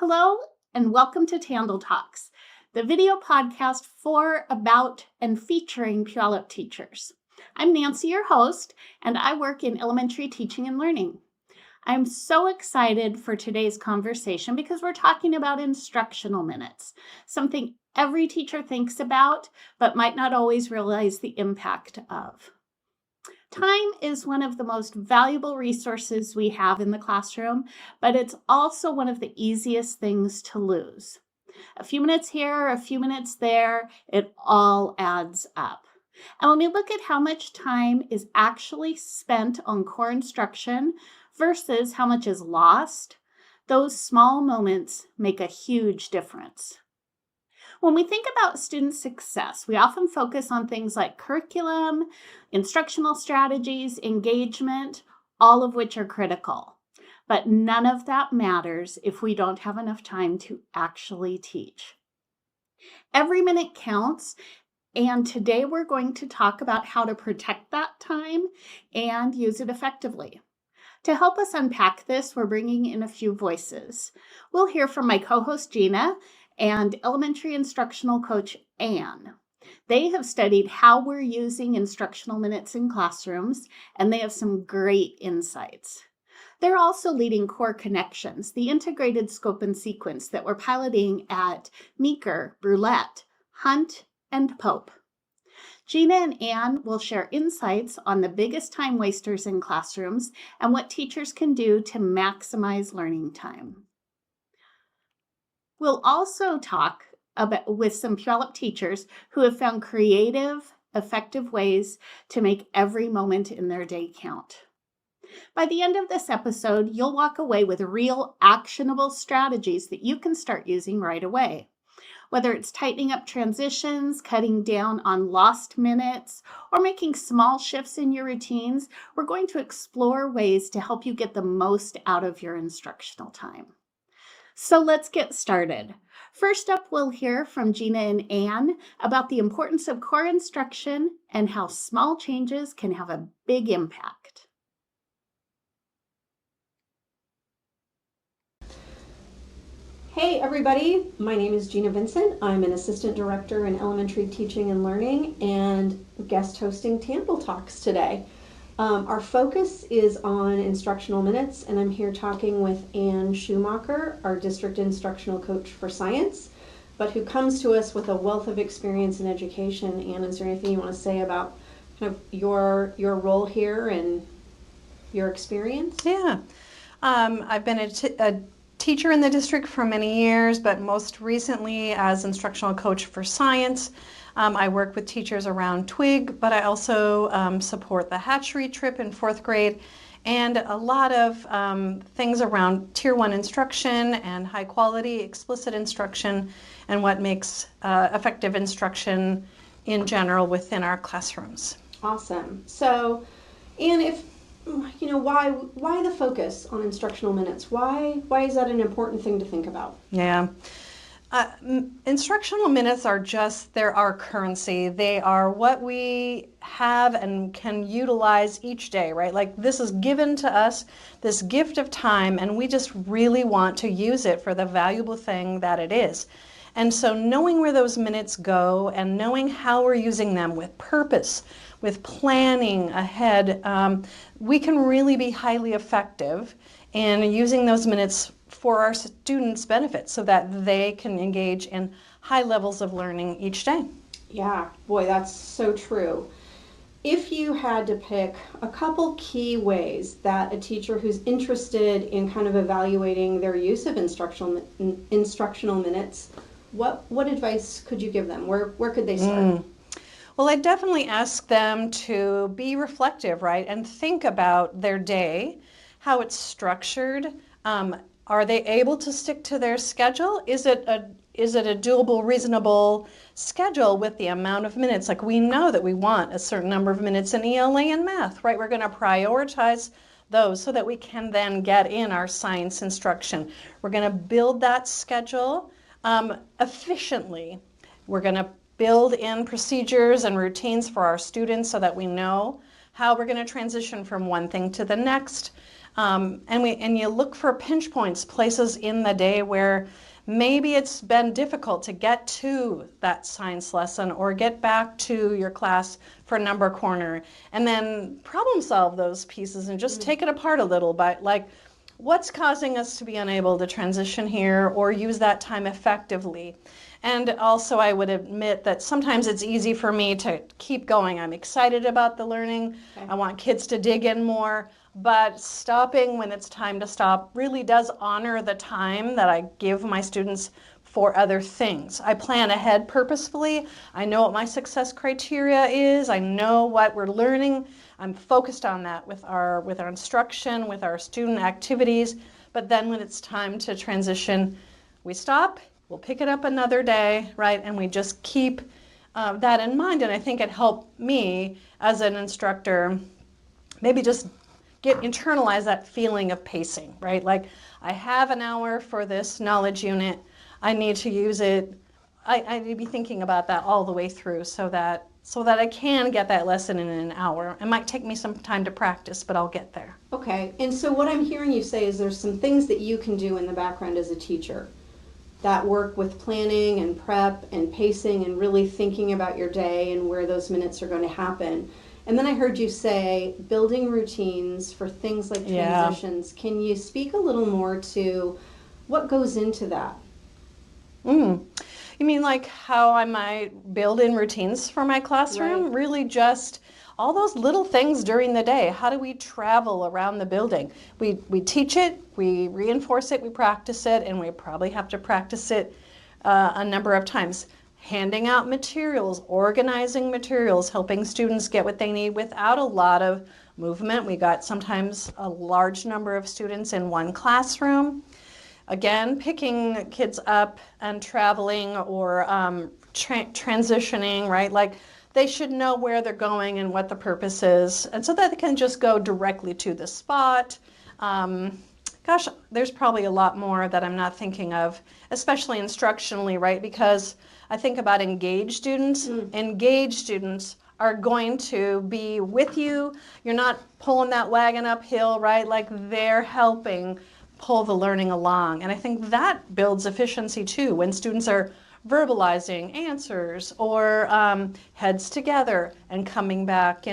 Hello, and welcome to TandL Talks, the video podcast for, about, and featuring Puyallup teachers. I'm Nancy, your host, and I work in elementary teaching and learning. I'm so excited for today's conversation because we're talking about instructional minutes, something every teacher thinks about, but might not always realize the impact of. Time is one of the most valuable resources we have in the classroom, but it's also one of the easiest things to lose. A few minutes here, a few minutes there, it all adds up. And when we look at how much time is actually spent on core instruction versus how much is lost, those small moments make a huge difference. When we think about student success, we often focus on things like curriculum, instructional strategies, engagement, all of which are critical. But none of that matters if we don't have enough time to actually teach. Every minute counts, and today we're going to talk about how to protect that time and use it effectively. To help us unpack this, we're bringing in a few voices. We'll hear from my co-host Gina and elementary instructional coach Anne. They have studied how we're using instructional minutes in classrooms, and they have some great insights. They're also leading Core Connections, the integrated scope and sequence that we're piloting at Meeker, Brulette, Hunt, and Pope. Gina and Anne will share insights on the biggest time wasters in classrooms and what teachers can do to maximize learning time. We'll also talk with some Puyallup teachers who have found creative, effective ways to make every moment in their day count. By the end of this episode, you'll walk away with real, actionable strategies that you can start using right away. Whether it's tightening up transitions, cutting down on lost minutes, or making small shifts in your routines, we're going to explore ways to help you get the most out of your instructional time. So let's get started. First up, we'll hear from Gina and Anne about the importance of core instruction and how small changes can have a big impact. Hey everybody, my name is Gina Vincent. I'm an assistant director in elementary teaching and learning and guest hosting TandL Talks today. Our focus is on instructional minutes, and I'm here talking with Anne Schumacher, our district instructional coach for science, but who comes to us with a wealth of experience in education. Anne, is there anything you want to say about kind of your role here and your experience? Yeah, I've been a teacher in the district for many years, but most recently as instructional coach for science. I work with teachers around TWIG, but I also support the hatchery trip in 4th grade and a lot of things around Tier 1 instruction and high quality explicit instruction and what makes effective instruction in general within our classrooms. Awesome. So, Anne, why the focus on instructional minutes? Why is that an important thing to think about? Yeah. Instructional minutes are they're our currency. They are what we have and can utilize each day, right? Like this is given to us, this gift of time, and we just really want to use it for the valuable thing that it is. And so knowing where those minutes go and knowing how we're using them with purpose, with planning ahead, we can really be highly effective in using those minutes for our students' benefit so that they can engage in high levels of learning each day. Yeah, boy, that's so true. If you had to pick a couple key ways that a teacher who's interested in kind of evaluating their use of instructional minutes, what advice could you give them? Where could they start? Well, I definitely ask them to be reflective, right, and think about their day, how it's structured. Are they able to stick to their schedule? Is it a doable, reasonable schedule with the amount of minutes? Like we know that we want a certain number of minutes in ELA and math, right? We're going to prioritize those so that we can then get in our science instruction. We're going to build that schedule efficiently. We're going to build in procedures and routines for our students so that we know how we're going to transition from one thing to the next. And you look for pinch points, places in the day where maybe it's been difficult to get to that science lesson or get back to your class for number corner, and then problem solve those pieces and just take it apart a little bit. Like, what's causing us to be unable to transition here or use that time effectively? And also, I would admit that sometimes it's easy for me to keep going. I'm excited about the learning. Okay. I want kids to dig in more. But stopping when it's time to stop really does honor the time that I give my students for other things. I plan ahead purposefully. I know what my success criteria is. I know what we're learning. I'm focused on that with our instruction, with our student activities. But then when it's time to transition, we stop. We'll pick it up another day, right? And we just keep that in mind. And I think it helped me as an instructor maybe just internalize that feeling of pacing, right? Like, I have an hour for this knowledge unit. I need to use it. I need to be thinking about that all the way through so that I can get that lesson in an hour. It might take me some time to practice, but I'll get there. Okay, and so what I'm hearing you say is there's some things that you can do in the background as a teacher that work with planning and prep and pacing and really thinking about your day and where those minutes are going to happen. And then I heard you say building routines for things like transitions. Yeah. Can you speak a little more to what goes into that? You mean like how I might build in routines for my classroom? Right. Really just all those little things during the day. How do we travel around the building? We teach it, we reinforce it, we practice it, and we probably have to practice it a number of times. Handing out materials, organizing materials, helping students get what they need without a lot of movement. We got sometimes a large number of students in one classroom. Again, picking kids up and traveling or transitioning, right? Like, they should know where they're going and what the purpose is, and so that they can just go directly to the spot. Gosh, there's probably a lot more that I'm not thinking of, especially instructionally, right? Because I think about engaged students. Engaged students are going to be with you. You're not pulling that wagon uphill, right? Like, they're helping pull the learning along. And I think that builds efficiency too, when students are verbalizing answers or heads together and coming back,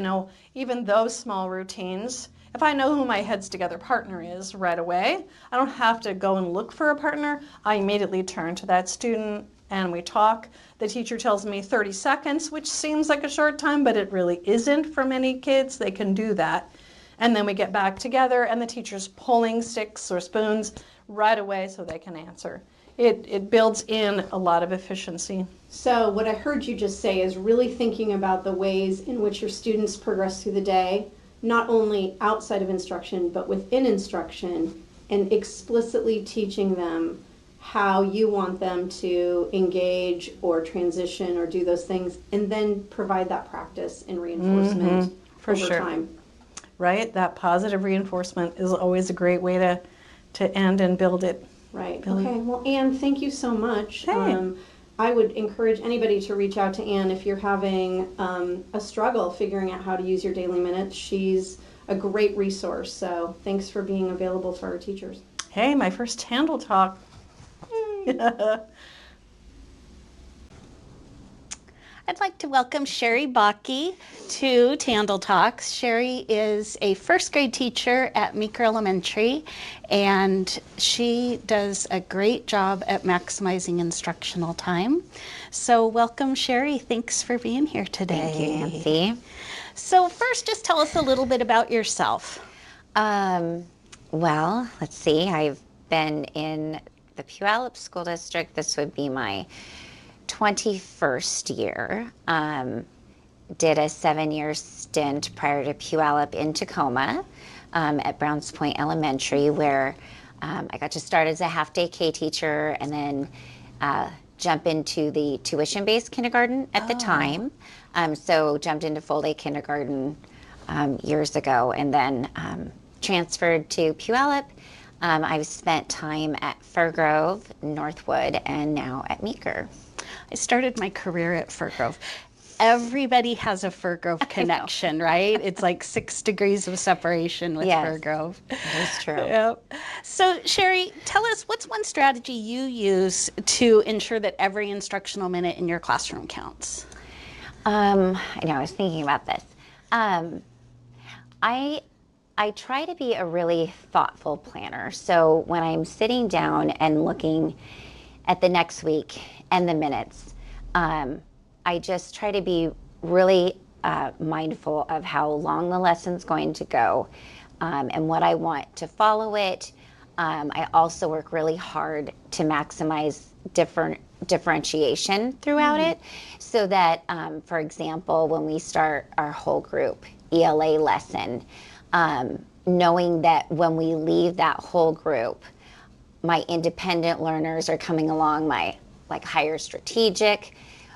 even those small routines. If I know who my heads together partner is right away, I don't have to go and look for a partner. I immediately turn to that student and we talk. The teacher tells me 30 seconds, which seems like a short time, but it really isn't for many kids. They can do that. And then we get back together and the teacher's pulling sticks or spoons right away so they can answer. It builds in a lot of efficiency. So what I heard you just say is really thinking about the ways in which your students progress through the day, not only outside of instruction, but within instruction, and explicitly teaching them how you want them to engage or transition or do those things, and then provide that practice and reinforcement for over sure. time. Right? That positive reinforcement is always a great way to end and build it. Right. Billy. Okay. Well, Anne, thank you so much. Hey. I would encourage anybody to reach out to Anne if you're having a struggle figuring out how to use your daily minutes. She's a great resource. So thanks for being available for our teachers. Hey, my first TandL Talk. I'd like to welcome Sherry Bakke to TandL Talks. Sherry is a first grade teacher at Meeker Elementary, and she does a great job at maximizing instructional time. So welcome, Sherry. Thanks for being here today. Thank you, Nancy. So first, just tell us a little bit about yourself. Well, let's see. I've been in the Puyallup School District. This would be my 21st year. Did a 7-year stint prior to Puyallup in Tacoma at Browns Point Elementary, where I got to start as a half-day K teacher and then jump into the tuition-based kindergarten at the time. So jumped into full-day kindergarten years ago and then transferred to Puyallup. I've spent time at Fairgrove, Northwood, and now at Meeker. I started my career at Fairgrove. everybody has a Fir Grove connection, right? It's like 6 degrees of separation with Yes. Fir Grove. That's true. Yep. So, Sherry, tell us, what's one strategy you use to ensure that every instructional minute in your classroom counts? I know, I was thinking about this. I try to be a really thoughtful planner. So when I'm sitting down and looking at the next week and the minutes, I just try to be really mindful of how long the lesson's going to go, and what I want to follow it. I also work really hard to maximize differentiation throughout it, so that, for example, when we start our whole group ELA lesson, knowing that when we leave that whole group, my independent learners are coming along my like higher strategic,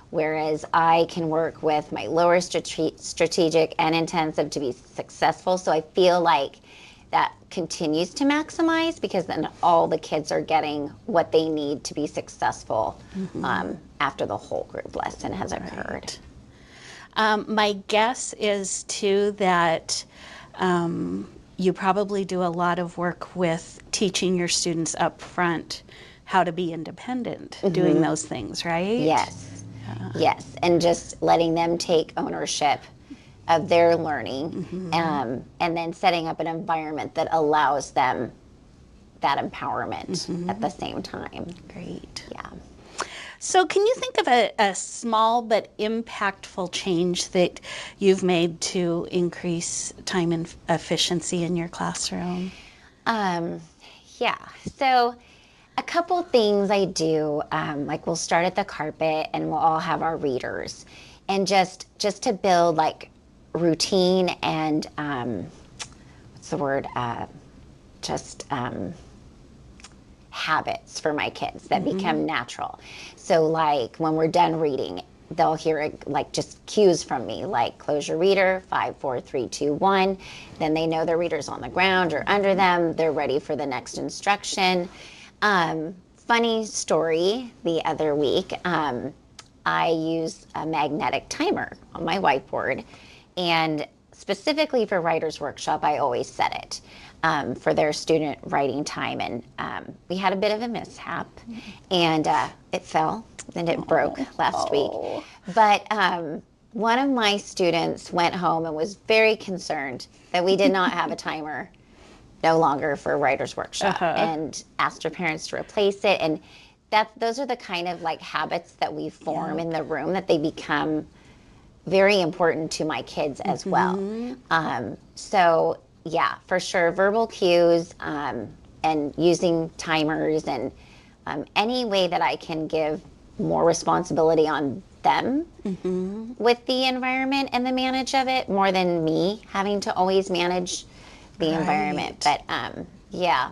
whereas I can work with my lower strategic and intensive to be successful. So I feel like that continues to maximize, because then all the kids are getting what they need to be successful after the whole group lesson has occurred. My guess is too that you probably do a lot of work with teaching your students up front how to be independent, doing those things, right? Yes, yes, and just letting them take ownership of their learning, and then setting up an environment that allows them that empowerment at the same time. Great. Yeah. So can you think of a small but impactful change that you've made to increase time and efficiency in your classroom? Yeah, so a couple things I do, like we'll start at the carpet and we'll all have our readers, and just to build like routine and what's the word? Habits for my kids that become natural. So like when we're done reading, they'll hear like just cues from me, like close your reader, 5, 4, 3, 2, 1. Then they know their reader's on the ground or under them. They're ready for the next instruction. Funny story, the other week, I use a magnetic timer on my whiteboard, and specifically for Writer's Workshop, I always set it for their student writing time. And we had a bit of a mishap, and it fell and it broke last week. But one of my students went home and was very concerned that we did not have a timer no longer for Writer's Workshop, and asked her parents to replace it. And those are the kind of like habits that we form in the room, that they become very important to my kids as well. So yeah, for sure, verbal cues, and using timers, and any way that I can give more responsibility on them with the environment and the manage of it, more than me having to always manage the environment. But yeah,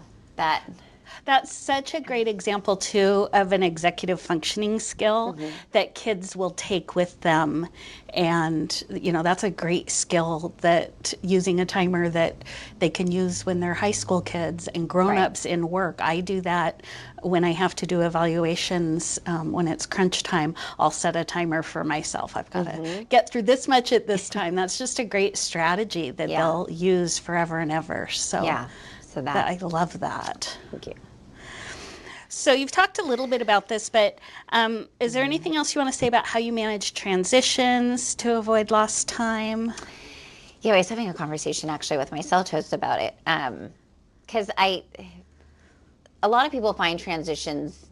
That's such a great example, too, of an executive functioning skill that kids will take with them. And, you know, that's a great skill, that using a timer that they can use when they're high school kids and grown-ups in work. I do that when I have to do evaluations. When it's crunch time, I'll set a timer for myself. I've got to get through this much at this time. That's just a great strategy that they'll use forever and ever. So, so I love that. Thank you. So you've talked a little bit about this, but is there anything else you want to say about how you manage transitions to avoid lost time? Yeah, I was having a conversation actually with my cell host about it, because a lot of people find transitions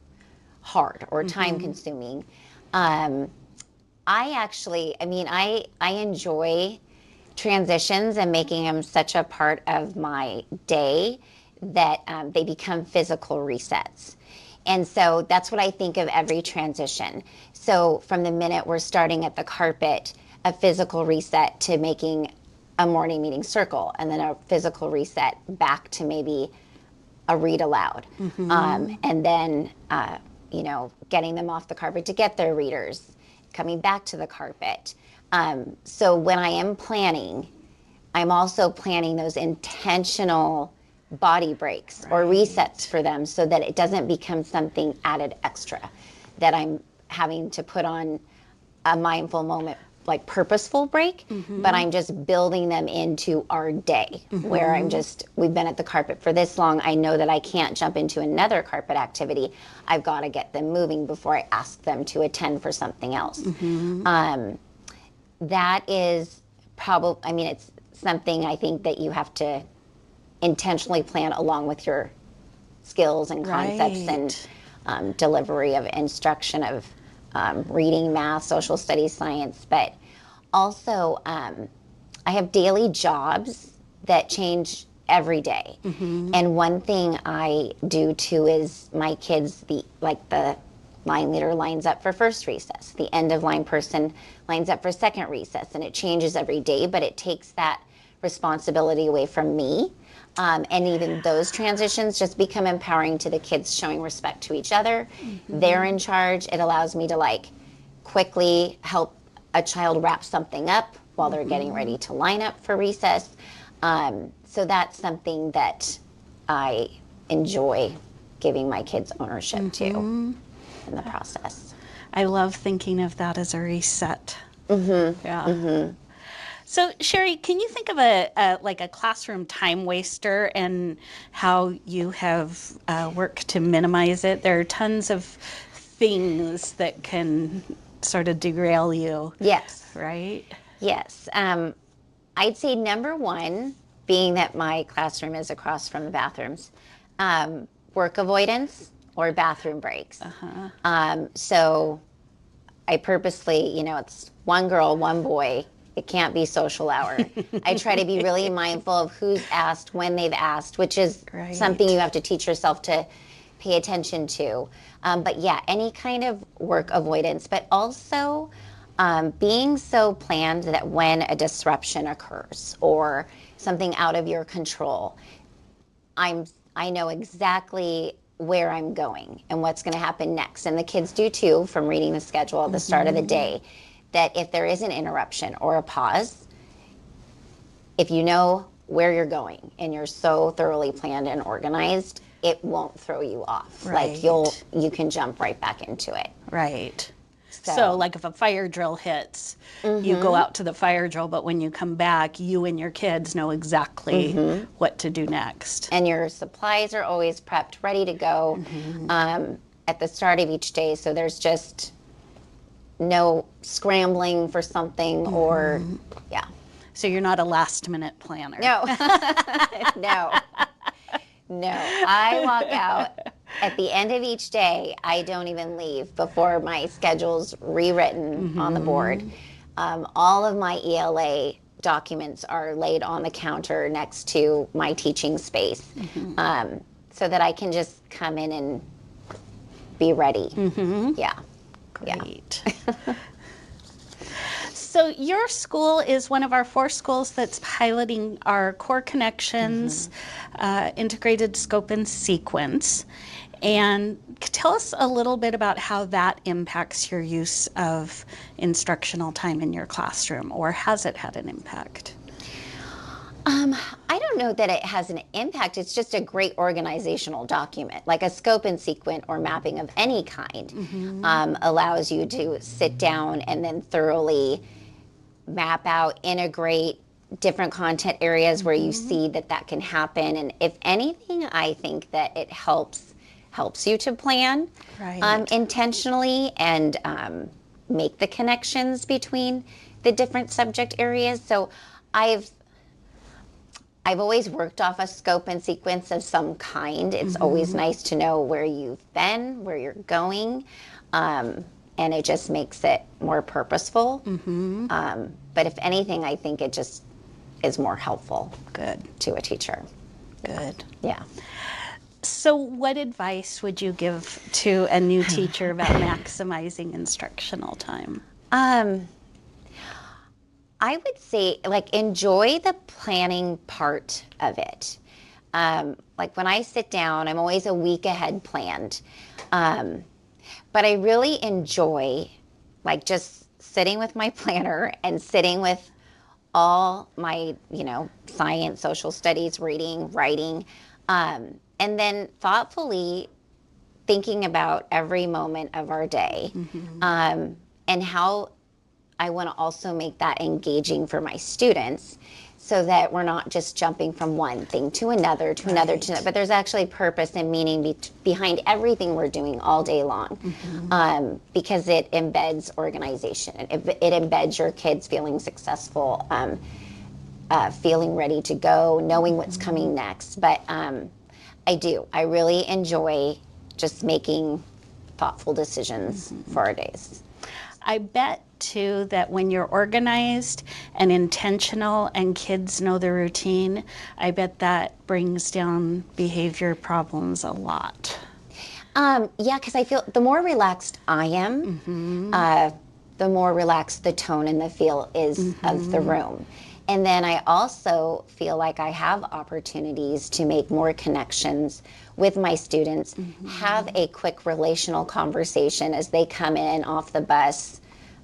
hard or time consuming. I enjoy transitions and making them such a part of my day that they become physical resets. And so that's what I think of every transition. So from the minute we're starting at the carpet, a physical reset to making a morning meeting circle, and then a physical reset back to maybe a read aloud. And then, getting them off the carpet to get their readers, coming back to the carpet. So when I am planning, I'm also planning those intentional body breaks or resets for them, so that it doesn't become something added extra that I'm having to put on a mindful moment like purposeful break, but I'm just building them into our day where we've been at the carpet for this long. I know that I can't jump into another carpet activity. I've got to get them moving before I ask them to attend for something else. That is probably, I mean, it's something I think that you have to intentionally plan along with your skills and concepts and delivery of instruction of reading, math, social studies, science, but also I have daily jobs that change every day. And one thing I do too is my kids, the line leader lines up for first recess. The end of line person lines up for second recess, and it changes every day, but it takes that responsibility away from me. And even those transitions just become empowering to the kids, showing respect to each other. They're in charge. It allows me to quickly help a child wrap something up while they're getting ready to line up for recess. So that's something that I enjoy giving my kids ownership to in the process. I love thinking of that as a reset. Yeah. So Sherry, can you think of a classroom time waster and how you have worked to minimize it? There are tons of things that can sort of derail you. Yes. Right? Yes. I'd say number one, being that my classroom is across from the bathrooms, work avoidance or bathroom breaks. So I purposely, it's one girl, one boy. It can't be social hour. I try to be really mindful of who's asked, when they've asked, which is something you have to teach yourself to pay attention to. But yeah, any kind of work avoidance, but also being so planned that when a disruption occurs or something out of your control, I know exactly where I'm going and what's going to happen next. And the kids do too, from reading the schedule at the start of the day, that if there is an interruption or a pause, if you know where you're going and you're so thoroughly planned and organized, it won't throw you off. You can jump right back into it. Right. So if a fire drill hits, you go out to the fire drill, but when you come back, you and your kids know exactly what to do next. And your supplies are always prepped, ready to go at the start of each day. So there's just no scrambling for something or, So you're not a last minute planner. No. No. I walk out at the end of each day. I don't even leave before my schedule's rewritten on the board. All of my ELA documents are laid on the counter next to my teaching space so that I can just come in and be ready. Yeah. Great. So your school is one of our 4 schools that's piloting our core connections, integrated scope and sequence. And tell us a little bit about how that impacts your use of instructional time in your classroom, or has it had an impact? I don't know that it has an impact. It's just a great organizational document. Like a scope and sequence or mapping of any kind allows you to sit down and then thoroughly map out, integrate different content areas where you see that can happen. And if anything, I think that it helps you to plan intentionally and make the connections between the different subject areas. So I've always worked off a scope and sequence of some kind. It's always nice to know where you've been, where you're going, and it just makes it more purposeful. But if anything, I think it just is more helpful to a teacher. Good. Yeah. So what advice would you give to a new teacher about maximizing instructional time? I would say, enjoy the planning part of it. When I sit down, I'm always a week ahead planned. But I really enjoy, just sitting with my planner and sitting with all my, science, social studies, reading, writing, and then thoughtfully thinking about every moment of our day and how I want to also make that engaging for my students so that we're not just jumping from one thing to another, to another, to another, but there's actually purpose and meaning behind everything we're doing all day long. Because it embeds organization. It embeds your kids feeling successful, feeling ready to go, knowing what's coming next. But I really enjoy just making thoughtful decisions for our days. I bet too that when you're organized and intentional and kids know the routine, I bet that brings down behavior problems a lot. Yeah, because I feel the more relaxed I am, the more relaxed the tone and the feel is of the room. And then I also feel like I have opportunities to make more connections with my students, have a quick relational conversation as they come in off the bus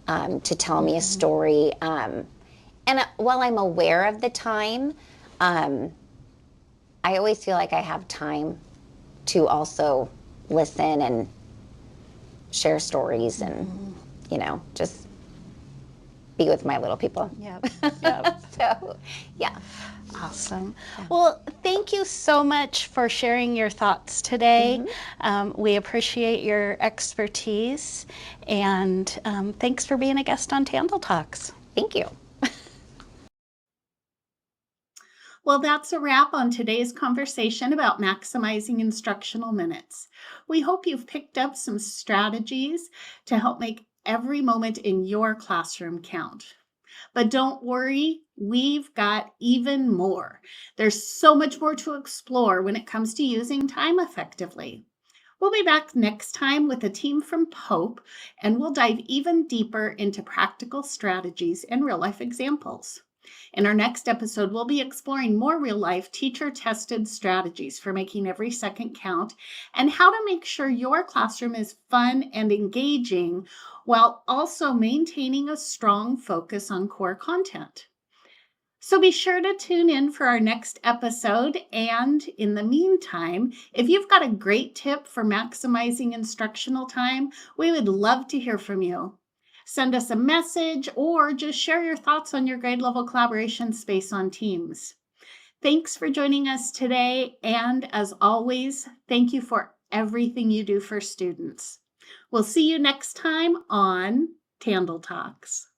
to tell me a story. And while I'm aware of the time, I always feel like I have time to also listen and share stories and, just be with my little people. Yep. Yep. So, yeah. Awesome. Well, thank you so much for sharing your thoughts today. We appreciate your expertise, and thanks for being a guest on TandL Talks. Thank you. Well, that's a wrap on today's conversation about maximizing instructional minutes. We hope you've picked up some strategies to help make every moment in your classroom count. But don't worry, we've got even more. There's so much more to explore when it comes to using time effectively. We'll be back next time with a team from Pope, and we'll dive even deeper into practical strategies and real-life examples. In our next episode, we'll be exploring more real-life teacher-tested strategies for making every second count and how to make sure your classroom is fun and engaging while also maintaining a strong focus on core content. So be sure to tune in for our next episode. And in the meantime, if you've got a great tip for maximizing instructional time, we would love to hear from you. Send us a message or just share your thoughts on your grade level collaboration space on Teams. Thanks for joining us today. And as always, thank you for everything you do for students. We'll see you next time on TandL Talks.